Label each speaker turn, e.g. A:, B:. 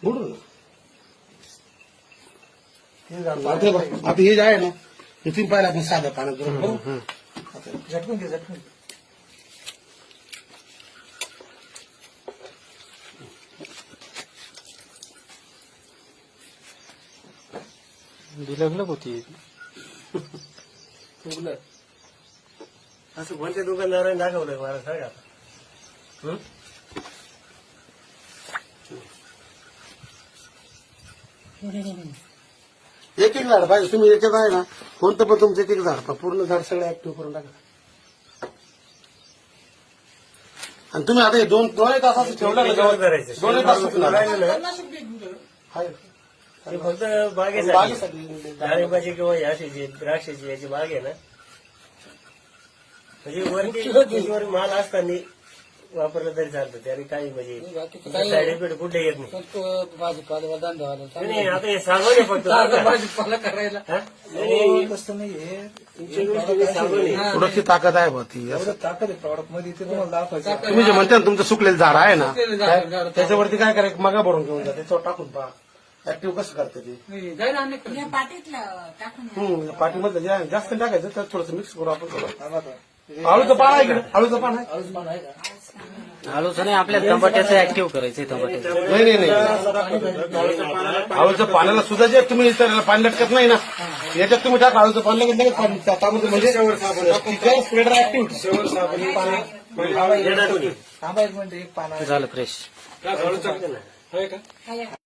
A: बुडून आता हे जे आहे ना हे तुम्ही पाहिलं आपण साध्या पाण्यात बरोबर झटकून घे झटकून
B: बिलगलं होती
C: असं कोणत्या दुकानदाराने दाखवलं मला सांगा आता.
A: एक एक झाड पाहिजे तुम्ही याच्यात आहे ना कोणतं पण तुमचं एक एक झाड पहा पूर्ण झाड सगळं ऍक्टिव्ह करून टाका आणि तुम्ही आता हे दोन तासाचं ठेवलं ना
C: त्याच्यावर करायचं.
A: 2 तास
C: राहिलं ना, ते फक्त बागेसाठी डाळिंबाची किंवा याशीची द्राक्षाची याची बाग आहे ना म्हणजे वरती माल असताना वापरलं तरी चालतं त्याने काही म्हणजे साईड इफेक्ट कुठे येत नाही.
B: भाजीपाला धंद्यावाला
C: नाही आता हे सागवण आहे फक्त बरं का?
B: भाजीपाला करायला
C: हा? नाही,
B: तसं नाहीये
C: तुमच्या दृष्टीने सागवण आहे.
A: थोडीशी ताकद आहे बा ती असं.
B: ताकद आहे प्रॉडक्ट मध्ये ते तुम्हाला दाखवायचं
A: तुम्ही जे म्हणता ना तुमचं सुकलेलं झाड आहे ना
B: सुकलेलं झाड- झाड-
A: त्याच्यावरती काय करायचं मगा भरून घेऊन जा त्याच्यावर टाकून पहा ऍक्टिव्ह कसं करते ते
B: जाईल आणि
D: या पाटीतलं टाकून
A: पाठीमधलं जे आहे जास्त टाकायचं त्यात थोडंसं मिक्स करू आपण थोडं आळूचं पान आहे इकडे आळूचं पान आहे
B: आळूचं नाही आपल्या टमाट्याचं ऍक्टिव्ह करायचंय टमाट्याचं
A: नाही नाही नाही आळूच्या पाण्याला सुद्धा जे तुम्ही त्याला पाणी लटकत नाही ना याच्यात तुम्ही टाका आळूचं पाणी लगेच लगेच पाणी टाकामध्ये म्हणजे स्प्रेडर ऍक्टिव्ह
C: येणार कोणी?
B: थांबा एक मिनिट एक पाना
E: झालं फ्रेश
C: चालतं ना.
D: काय